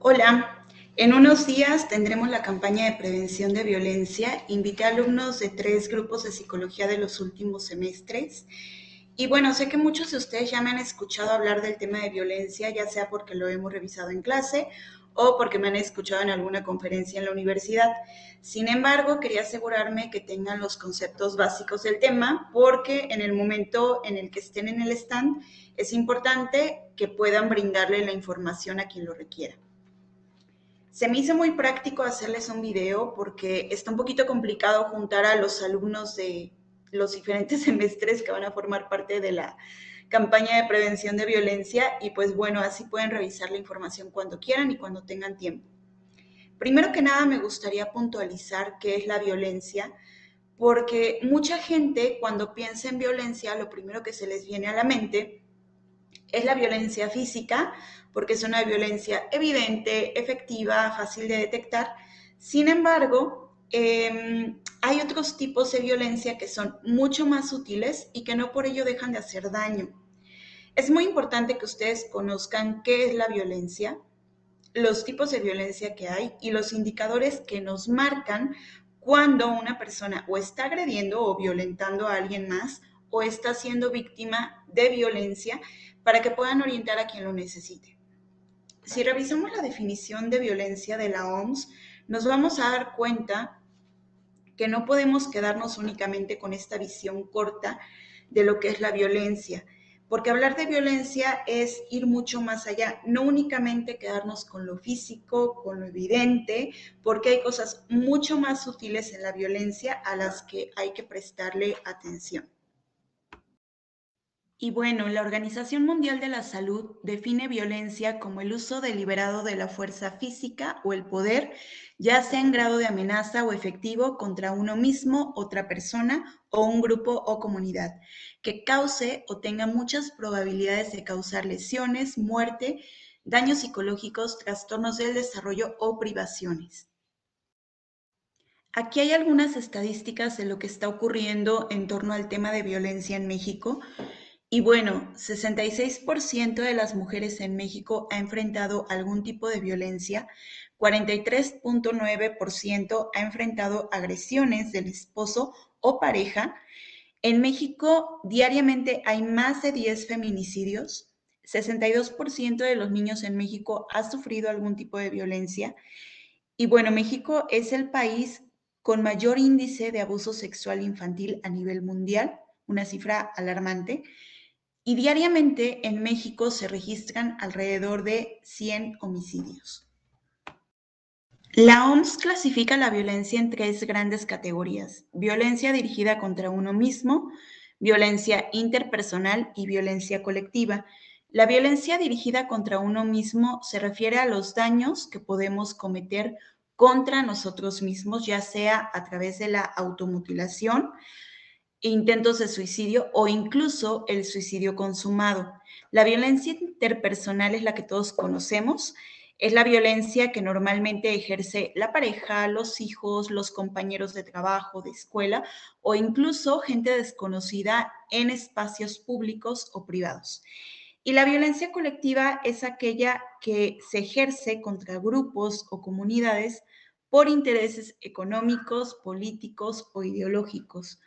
Hola, en unos días tendremos la campaña de prevención de violencia. Invité a alumnos de 3 grupos de psicología de los últimos semestres. Y bueno, sé que muchos de ustedes ya me han escuchado hablar del tema de violencia, ya sea porque lo hemos revisado en clase o porque me han escuchado en alguna conferencia en la universidad. Sin embargo, quería asegurarme que tengan los conceptos básicos del tema, porque en el momento en el que estén en el stand, es importante que puedan brindarle la información a quien lo requiera. Se me hizo muy práctico hacerles un video porque está un poquito complicado juntar a los alumnos de los diferentes semestres que van a formar parte de la campaña de prevención de violencia y pues bueno, así pueden revisar la información cuando quieran y cuando tengan tiempo. Primero que nada me gustaría puntualizar qué es la violencia, porque mucha gente cuando piensa en violencia lo primero que se les viene a la mente es la violencia física, porque es una violencia evidente, efectiva, fácil de detectar. Sin embargo, hay otros tipos de violencia que son mucho más sutiles y que no por ello dejan de hacer daño. Es muy importante que ustedes conozcan qué es la violencia, los tipos de violencia que hay y los indicadores que nos marcan cuando una persona o está agrediendo o violentando a alguien más o está siendo víctima de violencia para que puedan orientar a quien lo necesite. Si revisamos la definición de violencia de la OMS, nos vamos a dar cuenta que no podemos quedarnos únicamente con esta visión corta de lo que es la violencia, porque hablar de violencia es ir mucho más allá, no únicamente quedarnos con lo físico, con lo evidente, porque hay cosas mucho más sutiles en la violencia a las que hay que prestarle atención. Y bueno, la Organización Mundial de la Salud define violencia como el uso deliberado de la fuerza física o el poder, ya sea en grado de amenaza o efectivo contra uno mismo, otra persona o un grupo o comunidad, que cause o tenga muchas probabilidades de causar lesiones, muerte, daños psicológicos, trastornos del desarrollo o privaciones. Aquí hay algunas estadísticas de lo que está ocurriendo en torno al tema de violencia en México. Y bueno, 66% de las mujeres en México ha enfrentado algún tipo de violencia, 43.9% ha enfrentado agresiones del esposo o pareja. En México diariamente hay más de 10 feminicidios, 62% de los niños en México ha sufrido algún tipo de violencia. Y bueno, México es el país con mayor índice de abuso sexual infantil a nivel mundial, una cifra alarmante. Y diariamente en México se registran alrededor de 100 homicidios. La OMS clasifica la violencia en 3 grandes categorías: violencia dirigida contra uno mismo, violencia interpersonal y violencia colectiva. La violencia dirigida contra uno mismo se refiere a los daños que podemos cometer contra nosotros mismos, ya sea a través de la automutilación, intentos de suicidio o incluso el suicidio consumado. La violencia interpersonal es la que todos conocemos, es la violencia que normalmente ejerce la pareja, los hijos, los compañeros de trabajo, de escuela o incluso gente desconocida en espacios públicos o privados. Y la violencia colectiva es aquella que se ejerce contra grupos o comunidades por intereses económicos, políticos o ideológicos.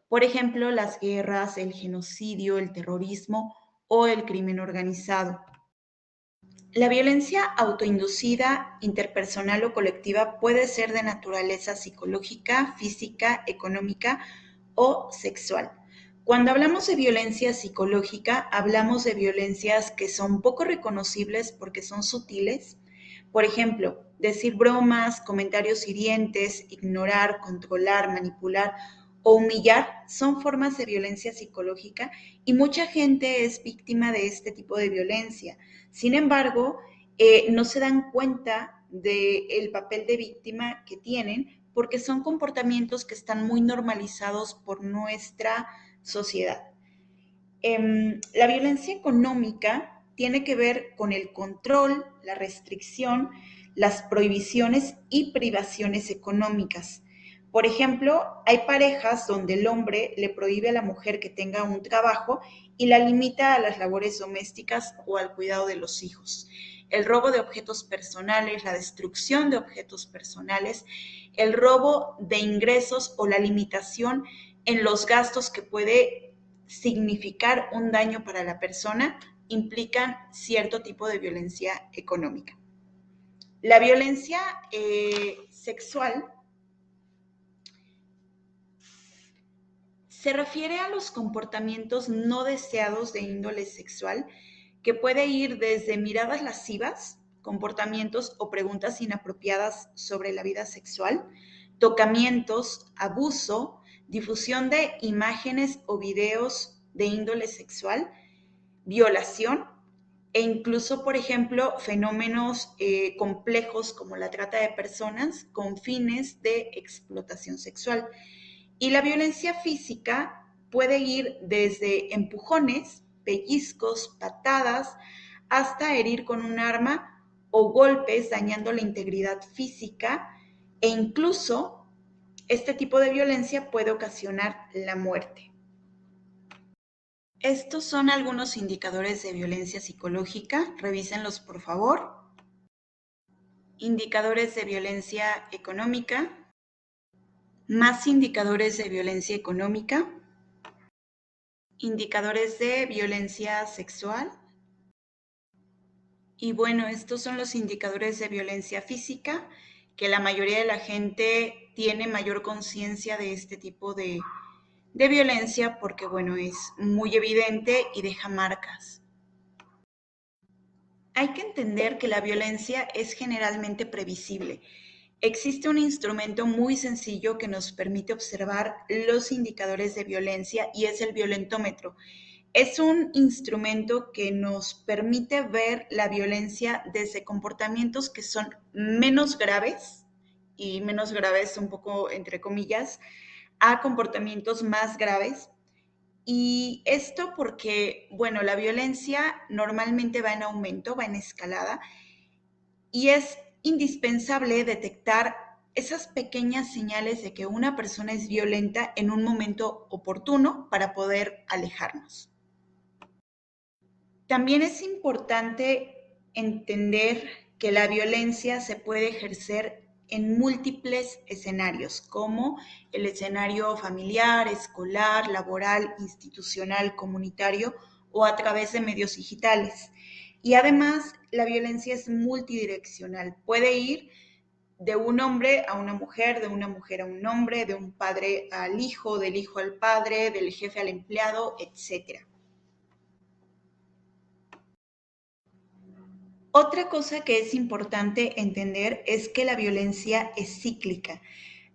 Por ejemplo, las guerras, el genocidio, el terrorismo o el crimen organizado. La violencia autoinducida, interpersonal o colectiva puede ser de naturaleza psicológica, física, económica o sexual. Cuando hablamos de violencia psicológica, hablamos de violencias que son poco reconocibles porque son sutiles. Por ejemplo, decir bromas, comentarios hirientes, ignorar, controlar, manipular o humillar son formas de violencia psicológica y mucha gente es víctima de este tipo de violencia. Sin embargo, no se dan cuenta del papel de víctima que tienen porque son comportamientos que están muy normalizados por nuestra sociedad. La violencia económica tiene que ver con el control, la restricción, las prohibiciones y privaciones económicas. Por ejemplo, hay parejas donde el hombre le prohíbe a la mujer que tenga un trabajo y la limita a las labores domésticas o al cuidado de los hijos. el robo de objetos personales, la destrucción de objetos personales, el robo de ingresos o la limitación en los gastos que puede significar un daño para la persona, implican cierto tipo de violencia económica. La violencia sexual se refiere a los comportamientos no deseados de índole sexual, que puede ir desde miradas lascivas, comportamientos o preguntas inapropiadas sobre la vida sexual, tocamientos, abuso, difusión de imágenes o videos de índole sexual, violación e incluso, por ejemplo, fenómenos complejos como la trata de personas con fines de explotación sexual. Y la violencia física puede ir desde empujones, pellizcos, patadas, hasta herir con un arma o golpes dañando la integridad física, e incluso este tipo de violencia puede ocasionar la muerte. Estos son algunos indicadores de violencia psicológica, revísenlos por favor. Indicadores de violencia económica, más indicadores de violencia económica, indicadores de violencia sexual. Y bueno, estos son los indicadores de violencia física, que la mayoría de la gente tiene mayor conciencia de este tipo de violencia porque, bueno, es muy evidente y deja marcas. Hay que entender que la violencia es generalmente previsible. Existe un instrumento muy sencillo que nos permite observar los indicadores de violencia y es el violentómetro. Es un instrumento que nos permite ver la violencia desde comportamientos que son menos graves, y menos graves un poco entre comillas, a comportamientos más graves. Y esto porque, bueno, la violencia normalmente va en aumento, va en escalada, y es indispensable detectar esas pequeñas señales de que una persona es violenta en un momento oportuno para poder alejarnos. También es importante entender que la violencia se puede ejercer en múltiples escenarios, como el escenario familiar, escolar, laboral, institucional, comunitario o a través de medios digitales. Y además, la violencia es multidireccional. Puede ir de un hombre a una mujer, de una mujer a un hombre, de un padre al hijo, del hijo al padre, del jefe al empleado, etc. Otra cosa que es importante entender es que la violencia es cíclica.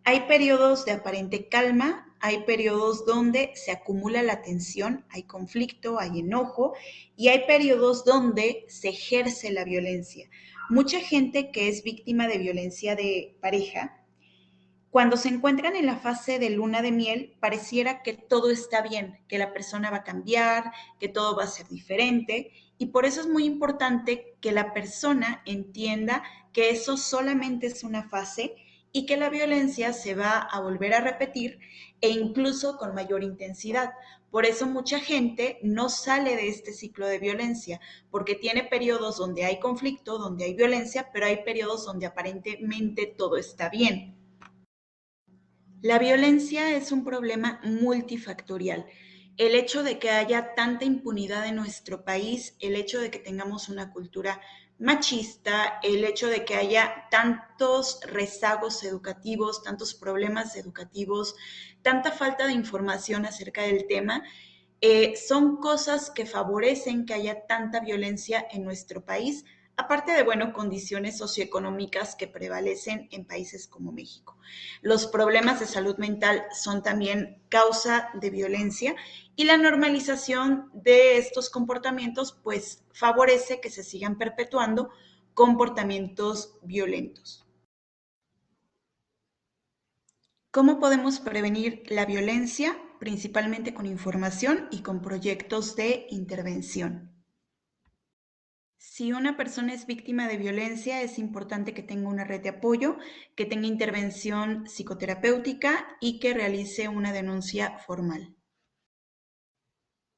Hay periodos de aparente calma, hay periodos donde se acumula la tensión, hay conflicto, hay enojo y hay periodos donde se ejerce la violencia. Mucha gente que es víctima de violencia de pareja, cuando se encuentran en la fase de luna de miel, pareciera que todo está bien, que la persona va a cambiar, que todo va a ser diferente. Y por eso es muy importante que la persona entienda que eso solamente es una fase y que la violencia se va a volver a repetir e incluso con mayor intensidad. Por eso mucha gente no sale de este ciclo de violencia, porque tiene periodos donde hay conflicto, donde hay violencia, pero hay periodos donde aparentemente todo está bien. La violencia es un problema multifactorial. El hecho de que haya tanta impunidad en nuestro país, el hecho de que tengamos una cultura machista, el hecho de que haya tantos rezagos educativos, tantos problemas educativos, tanta falta de información acerca del tema, son cosas que favorecen que haya tanta violencia en nuestro país, aparte de, bueno, condiciones socioeconómicas que prevalecen en países como México. Los problemas de salud mental son también causa de violencia y la normalización de estos comportamientos pues favorece que se sigan perpetuando comportamientos violentos. ¿Cómo podemos prevenir la violencia? Principalmente con información y con proyectos de intervención. Si una persona es víctima de violencia, es importante que tenga una red de apoyo, que tenga intervención psicoterapéutica y que realice una denuncia formal.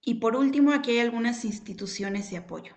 Y por último, aquí hay algunas instituciones de apoyo.